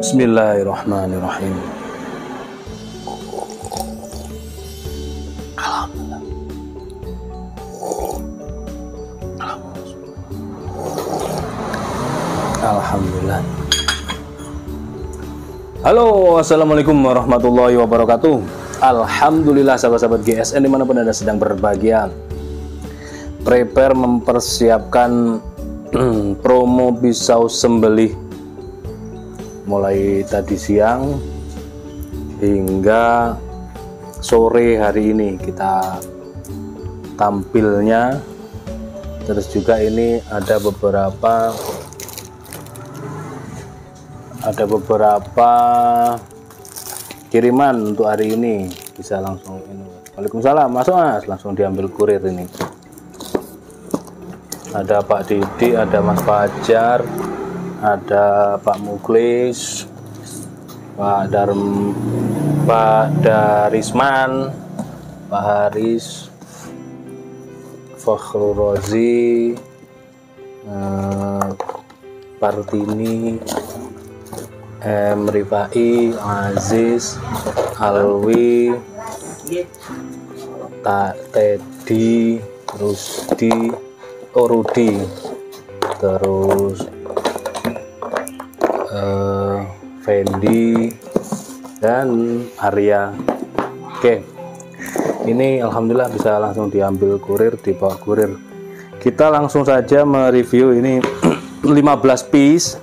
Bismillahirrahmanirrahim. Alhamdulillah. Halo, assalamualaikum warahmatullahi wabarakatuh. Alhamdulillah sahabat-sahabat GSN dimanapun Anda sedang berbahagia. Prepare mempersiapkan promo pisau sembelih mulai tadi siang hingga sore hari ini kita tampilnya. Terus juga ini ada beberapa kiriman untuk hari ini. Bisa langsung ini. Waalaikumsalam, masuk Mas, langsung diambil kurir ini. Ada Pak Didi, ada Mas Fajar, ada Pak Muklis, Pak Darisman, Pak Haris, Fakhrul Rozi, Partini, Rifai, Aziz, Alwi, Teddy, Rudi, terus Fendi dan Arya. Oke, ini alhamdulillah bisa langsung diambil kurir, dibawa kurir. Kita langsung saja mereview ini 15 piece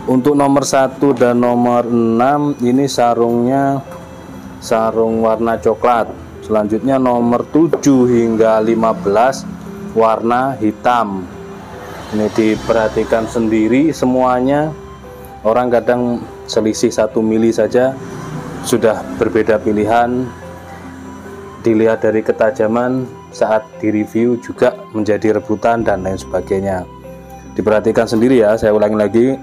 untuk nomor 1 dan nomor 6. Ini sarungnya sarung warna coklat. Selanjutnya nomor 7 hingga 15 warna hitam. Ini diperhatikan sendiri semuanya. Orang kadang selisih 1 mili saja sudah berbeda pilihan. Dilihat dari ketajaman saat direview juga menjadi rebutan dan lain sebagainya. Diperhatikan sendiri ya, saya ulangi lagi.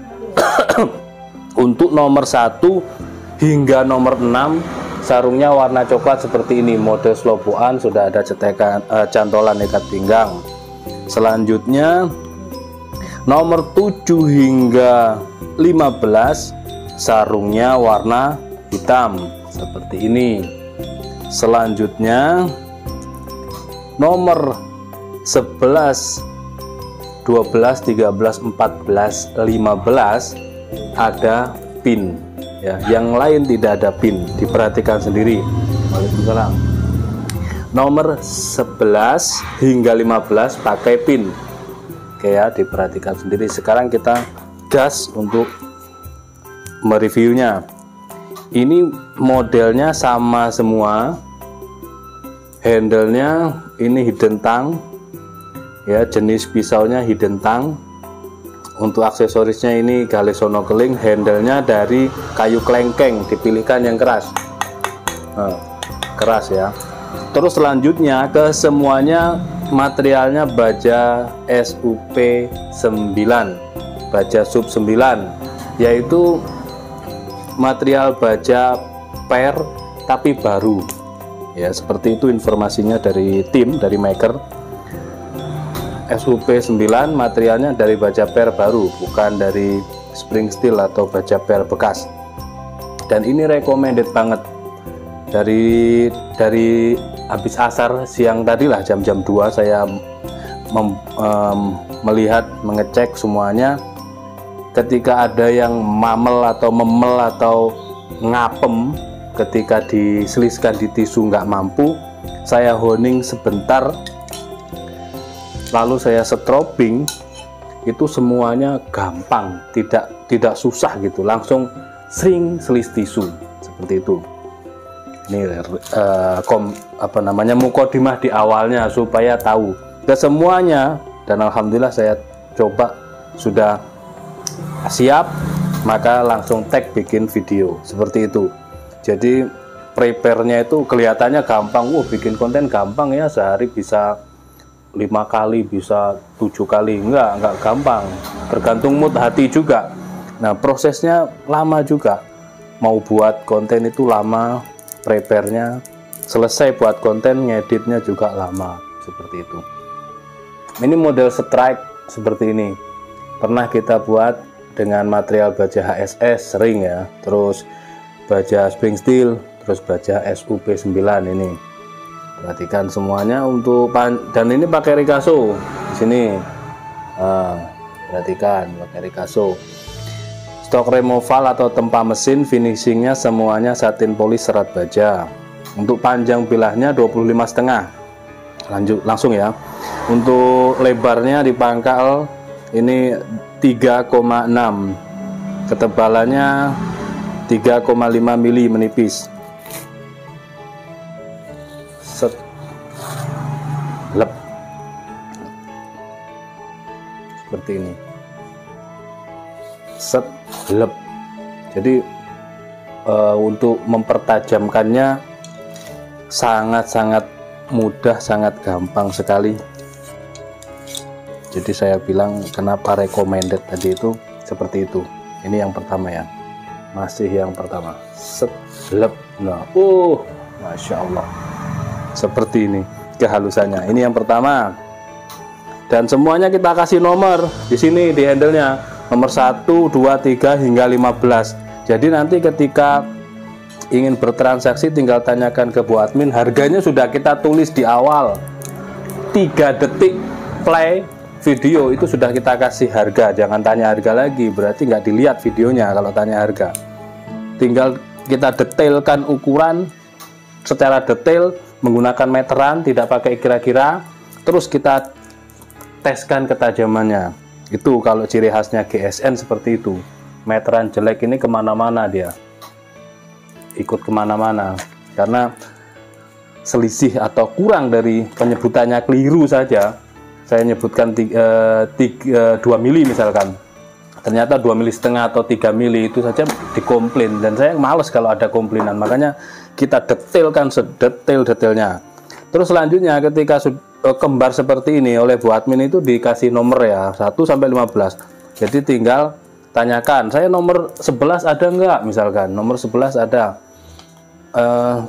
Untuk nomor 1 hingga nomor 6 sarungnya warna coklat seperti ini, mode sloboan, sudah ada cetekan cantolan ikat pinggang. Selanjutnya nomor 7 hingga 15 sarungnya warna hitam seperti ini. Selanjutnya nomor 11, 12, 13, 14, 15 ada pin ya, yang lain tidak ada pin. Diperhatikan sendiri. Waalaikumsalam. Nomor 11 hingga 15 pakai pin. Oke ya, diperhatikan sendiri. Sekarang kita gas untuk mereviewnya. Ini modelnya sama semua, Handle-nya ini hidden tang ya, jenis pisaunya hidden tang. Untuk aksesorisnya ini Galesono keling, handle-nya dari kayu klengkeng, dipilihkan yang keras. Keras ya. Terus selanjutnya ke semuanya materialnya baja SUP 9, baja sub 9, yaitu material baja per tapi baru ya, seperti itu informasinya dari tim, dari maker. SUP 9 materialnya dari baja per baru, bukan dari spring steel atau baja per bekas, dan ini recommended banget. Dari habis asar siang tadi lah, jam-jam 2 saya melihat, mengecek semuanya. Ketika ada yang mamel atau memel atau ngapem ketika diseliskan di tisu nggak mampu, saya honing sebentar, lalu saya strobing, itu semuanya gampang, tidak susah gitu, langsung sering selis tisu seperti itu. Ini mukodimah di awalnya supaya tahu ke semuanya, dan alhamdulillah saya coba sudah siap, maka langsung tag bikin video seperti itu. Jadi prepare-nya itu kelihatannya gampang, bikin konten gampang ya, sehari bisa 5 kali, bisa 7 kali, enggak gampang, tergantung mood hati juga. Nah, prosesnya lama juga, mau buat konten itu lama, prepare-nya, selesai buat konten, ngeditnya juga lama, seperti itu. Ini model strike seperti ini, pernah kita buat dengan material baja HSS sering ya, terus baja spring steel, terus baja SUP 9 ini. Perhatikan semuanya untuk dan ini pakai Ricasso di sini. Perhatikan pakai Ricasso. Stok removal atau tempa mesin, finishingnya semuanya satin polis serat baja. Untuk panjang bilahnya 25,5. Langsung ya. Untuk lebarnya di pangkal ini 3,6. Ketebalannya 3,5 mili menipis. Lep. Seperti ini. Lep. Jadi untuk mempertajamkannya sangat-sangat mudah, sangat gampang sekali. Jadi saya bilang kenapa recommended tadi itu seperti itu. Ini yang pertama ya, masih yang pertama. Lep. Nah, masya Allah, seperti ini kehalusannya. Ini yang pertama, dan semuanya kita kasih nomor di sini di handle-nya, nomor 1, 2, 3 hingga 15. Jadi nanti ketika ingin bertransaksi tinggal tanyakan ke Bu Admin, harganya sudah kita tulis di awal. 3 detik play video itu sudah kita kasih harga. Jangan tanya harga lagi, berarti nggak dilihat videonya kalau tanya harga. Tinggal kita detailkan ukuran secara detail menggunakan meteran, tidak pakai kira-kira, terus kita teskan ketajamannya. Itu kalau ciri khasnya GSN seperti itu. Meteran jelek ini kemana-mana, dia ikut kemana-mana, karena selisih atau kurang dari penyebutannya keliru saja. Saya nyebutkan 2 mili misalkan, ternyata 2,5 mili atau 3 mili, itu saja dikomplain, dan saya males kalau ada komplainan. Makanya kita detailkan sedetail-detailnya. Terus selanjutnya ketika kembar seperti ini oleh Bu Admin itu dikasih nomor ya, 1 sampai 15. Jadi tinggal tanyakan, saya nomor 11 ada enggak, misalkan nomor 11 ada,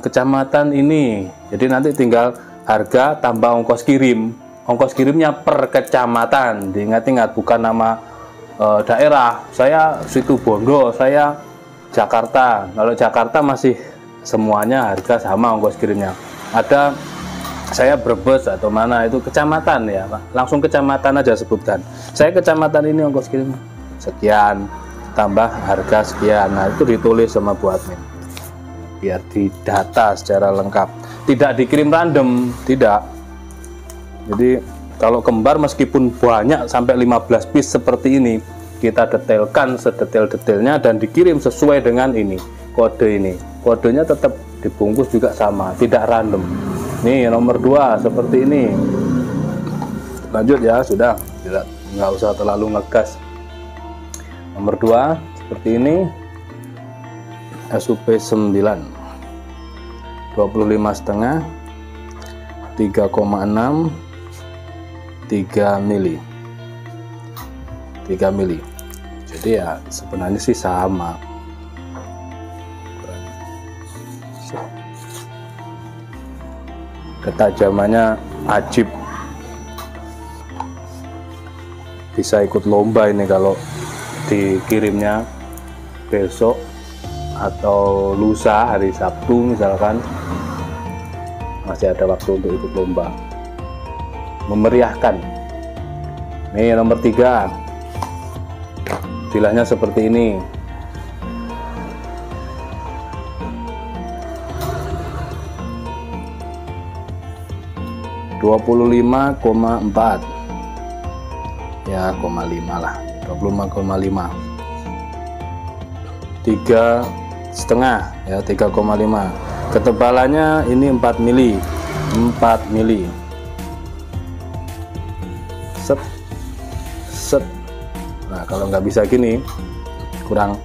kecamatan ini. Jadi nanti tinggal harga tambah ongkos kirim. Ongkos kirimnya per kecamatan, diingat-ingat, bukan nama daerah. Saya Situbondo, saya Jakarta. Kalau Jakarta masih semuanya harga sama ongkos kirimnya. Ada saya Brebes atau mana, itu kecamatan ya Pak, langsung kecamatan aja sebutkan, saya kecamatan ini ongkos kirim sekian tambah harga sekian. Nah, itu ditulis sama Bu Admin biar didata secara lengkap, tidak dikirim random, tidak. Jadi kalau kembar meskipun banyak sampai 15 piece seperti ini, kita detailkan sedetail-detailnya dan dikirim sesuai dengan ini, kode ini. Kodenya tetap dibungkus juga sama, tidak random. Nih nomor 2 seperti ini. Lanjut ya, sudah tidak, nggak usah terlalu ngegas. Nomor 2 seperti ini, SUP 9 25,5 3,6 3 mili 3 mili. Jadi ya sebenarnya sih sama, ketajamannya ajib, bisa ikut lomba ini kalau dikirimnya besok atau lusa hari Sabtu misalkan, masih ada waktu untuk ikut lomba, memeriahkan. Nih nomor 3, bilahnya seperti ini. (25,4) ya, 0,5 lah, 25,5. 3,5 ya, 3,5. Ketebalannya ini 4 mili 4 mili. Set set. Nah kalau nggak bisa gini, kurang,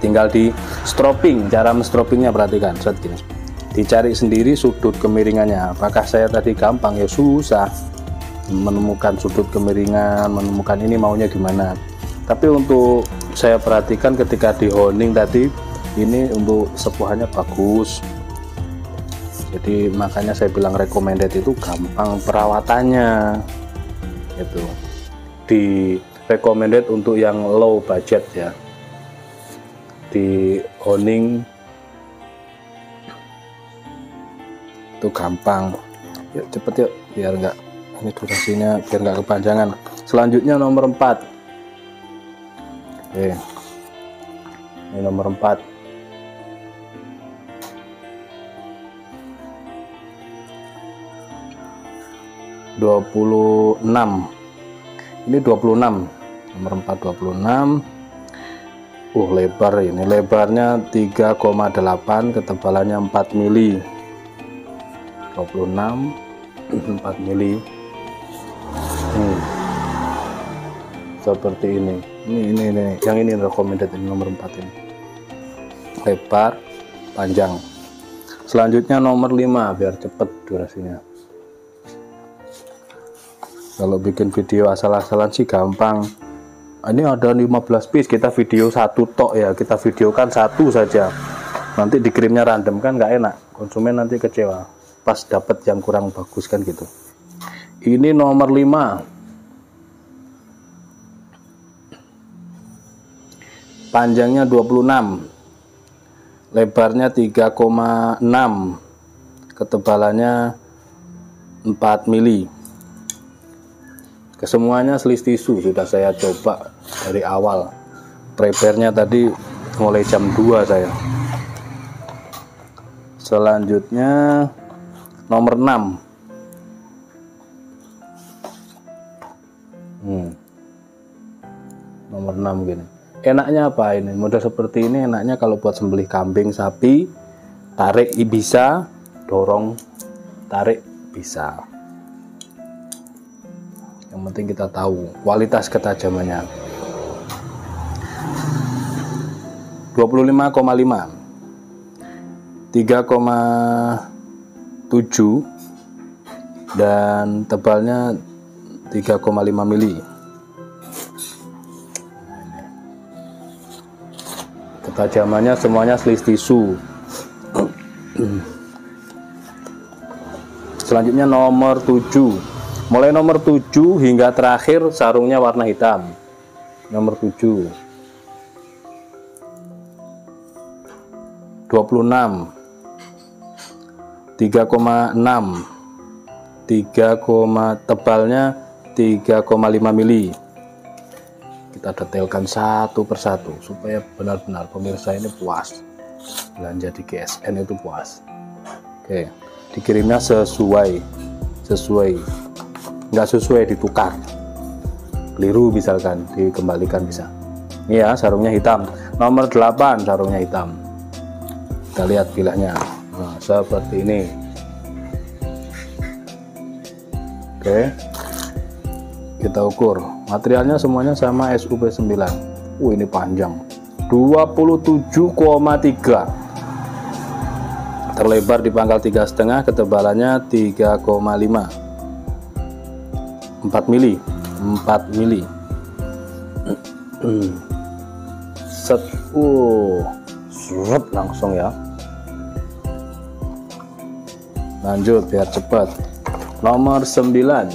tinggal di stropping. Cara menstropingnya perhatikan, set gini, dicari sendiri sudut kemiringannya. Apakah saya tadi gampang? Ya susah menemukan sudut kemiringan, menemukan ini maunya gimana. Tapi untuk saya perhatikan ketika di honing tadi, ini untuk sepuhannya bagus, jadi makanya saya bilang recommended itu gampang perawatannya. Itu di recommended untuk yang low budget ya, di honing itu gampang. Yuk cepet yuk, biar enggak ini durasinya, biar enggak kepanjangan. Selanjutnya nomor 4. Oke, ini nomor 4. 26. Ini 26, nomor 4 26. Lebar, ini lebarnya 3,8, ketebalannya 4 mili. 26 4 mili. Seperti ini. Ini yang ini recommended, ini nomor 4 ini. Lebar, panjang. Selanjutnya nomor 5, biar cepet durasinya. Kalau bikin video asal-asalan sih gampang. Ini ada 15 piece, kita video satu tok ya, kita videokan satu saja. Nanti dikirimnya random kan nggak enak, konsumen nanti kecewa pas dapat yang kurang bagus kan gitu. Ini nomor 5. Panjangnya 26, lebarnya 3,6, ketebalannya 4 mili. Kesemuanya sleeve tisu sudah saya coba dari awal. Prepare-nya tadi mulai jam 2 saya. Selanjutnya nomor 6. Nomor 6 gini. Enaknya apa ini? Model seperti ini enaknya kalau buat sembelih kambing, sapi, tarik bisa, dorong, tarik bisa. Yang penting kita tahu kualitas ketajamannya. 25,5, 3,7 dan tebalnya 3,5 mili. Ketajamannya semuanya sleeve tisu. Selanjutnya nomor 7. Mulai nomor 7 hingga terakhir sarungnya warna hitam. Nomor 7. 26. 3,6. Tebalnya 3,5 mili. Kita detailkan satu persatu supaya benar-benar pemirsa ini puas. Belanja di GSN itu puas. Oke, dikirimnya sesuai, nggak sesuai ditukar, keliru misalkan dikembalikan bisa. Ini ya sarungnya hitam. Nomor 8 sarungnya hitam. Kita lihat bilahnya. Nah, seperti ini. Oke, kita ukur materialnya semuanya sama SUP9. Ini panjang 27,3, terlebar di pangkal 3,5, ketebalannya 3,5, 4 mili set. Seret langsung ya. Lanjut biar cepat. Nomor 9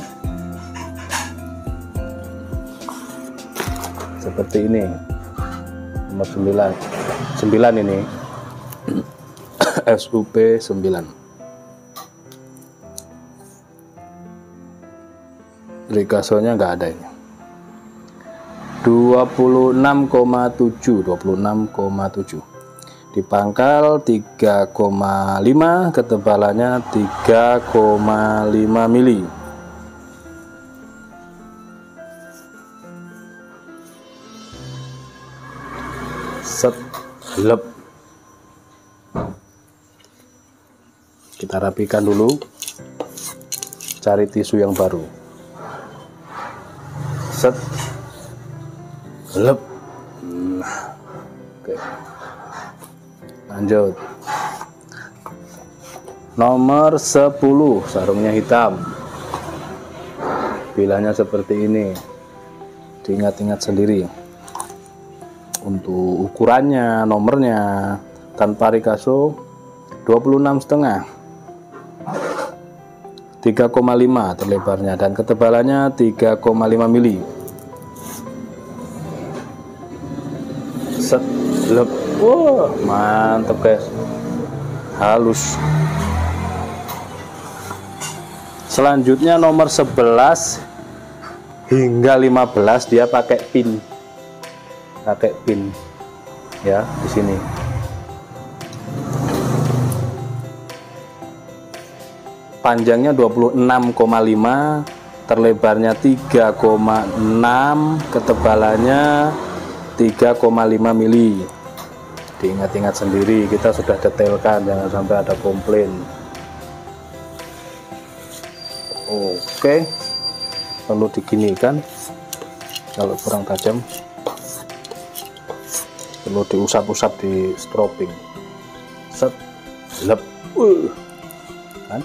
seperti ini. Nomor 9 ini SUP9. Rikasonya nggak ada ini. 26,7 di pangkal 3,5, ketebalannya 3,5 mili. Set, lep. Kita rapikan dulu, cari tisu yang baru. Set, lep. Oke, lanjut. Nomor 10, sarungnya hitam, bilahnya seperti ini. Diingat-ingat sendiri untuk ukurannya, nomornya. Tanpa rikaso 26,5, 3,5 terlebarnya, dan ketebalannya 3,5 mili. Set, lep. Wah, mantap guys, halus. Selanjutnya nomor 11 hingga 15 dia pakai pin ya di sini. Panjangnya 26,5, terlebarnya 3,6, ketebalannya 3,5 mili. Diingat-ingat sendiri, kita sudah detailkan, jangan sampai ada komplain. Oke, perlu diginikan kalau kurang tajam, perlu diusap-usap di stropping. Set, lep. Kan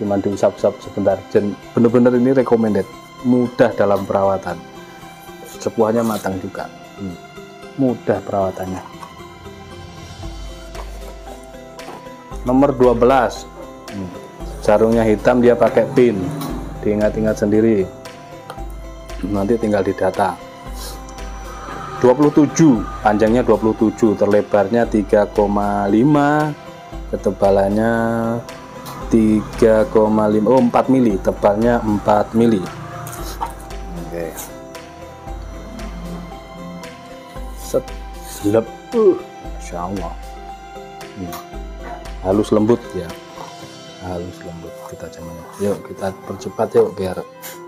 cuma diusap-usap sebentar. Bener-bener ini recommended, mudah dalam perawatan, sepuasnya matang juga, mudah perawatannya. Nomor 12, sarungnya hitam, dia pakai pin. Diingat-ingat sendiri, nanti tinggal didata. 27, panjangnya 27, terlebarnya 3,5, ketebalannya 3,5, 4 mili, tebalnya 4 mili. Oke, set, lep. Masya Allah, halus lembut ya, halus lembut ketajamannya. Yuk kita percepat yuk biar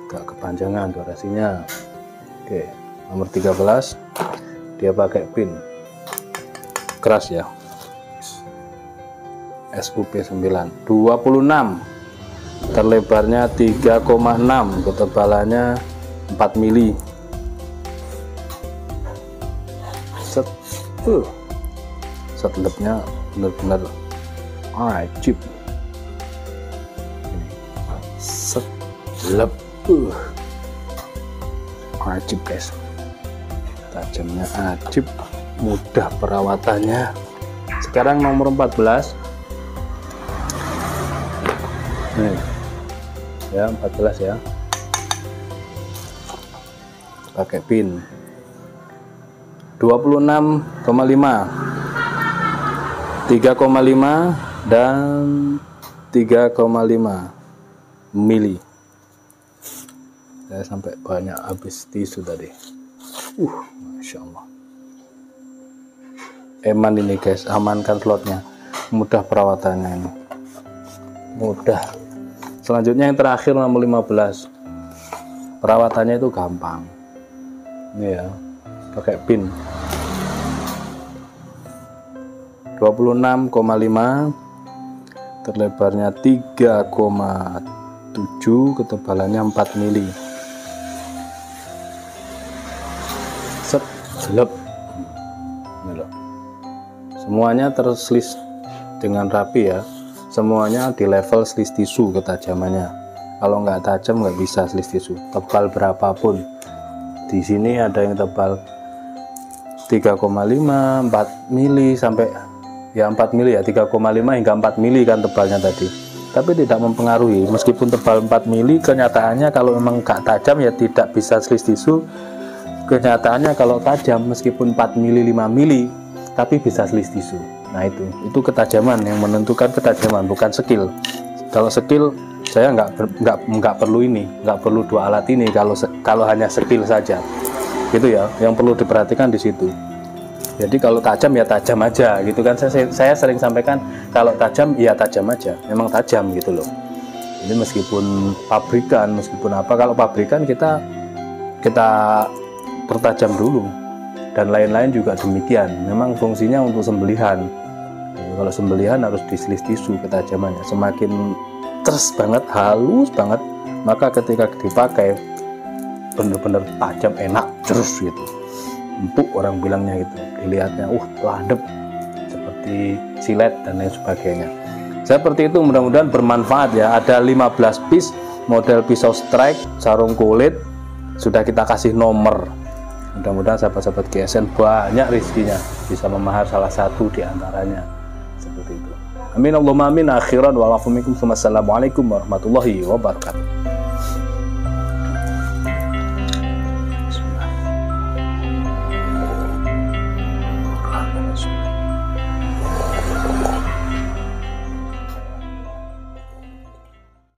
gak kepanjangan durasinya. Oke, nomor 13 dia pakai pin keras ya, SUP9, 26, terlebarnya 3,6, ketebalannya 4 mili. Set, lepnya benar-benar ajib. Set, lep. Ajib guys, tajamnya ajib, mudah perawatannya. Sekarang nomor 14 nih ya, 14 ya, pakai pin 26,5, 3,5 dan 3,5 mili. Saya sampai banyak habis tisu tadi. Masya Allah, eman ini guys, amankan slotnya, mudah perawatannya ini, mudah. Selanjutnya yang terakhir nomor 15, perawatannya itu gampang. Ini ya, pakai pin 26,5, terlebarnya 3,7, 7, ketebalannya 4 mili. Set, jelek. Ini loh. Semuanya terselis dengan rapi ya. Semuanya di level slis tisu ketajamannya. Kalau nggak tajam nggak bisa slis tisu. Tebal berapapun. Di sini ada yang tebal 3,5, 4 mili sampai ya 4 mili ya, 3,5 hingga 4 mili kan tebalnya tadi. Tapi tidak mempengaruhi, meskipun tebal 4 mili, kenyataannya kalau memang nggak tajam ya tidak bisa slis tisu. Kenyataannya kalau tajam meskipun 4 mili, 5 mili, tapi bisa slis tisu. Nah itu ketajaman yang menentukan ketajaman, bukan skill. Kalau skill saya nggak perlu ini, nggak perlu 2 alat ini kalau hanya skill saja. Gitu ya, yang perlu diperhatikan di situ. Jadi kalau tajam ya tajam aja gitu kan. Saya sering sampaikan kalau tajam ya tajam aja, memang tajam gitu loh. Ini meskipun pabrikan, meskipun apa, kalau pabrikan kita pertajam dulu, dan lain-lain juga demikian. Memang fungsinya untuk sembelihan. Kalau sembelihan harus diselis tisu ketajamannya, semakin terus banget, halus banget, maka ketika dipakai bener-bener tajam, enak, terus gitu, empuk orang bilangnya gitu, dilihatnya landep seperti silet dan lain sebagainya. Seperti itu, mudah-mudahan bermanfaat ya. Ada 15 piece model pisau strike sarung kulit, sudah kita kasih nomor. Mudah-mudahan sahabat-sahabat GSN banyak rezekinya, bisa memahar salah satu di antaranya. Seperti itu. Amin Allahumma amin. Akhiran wa alafumikum. Assalamualaikum warahmatullahi wabarakatuh.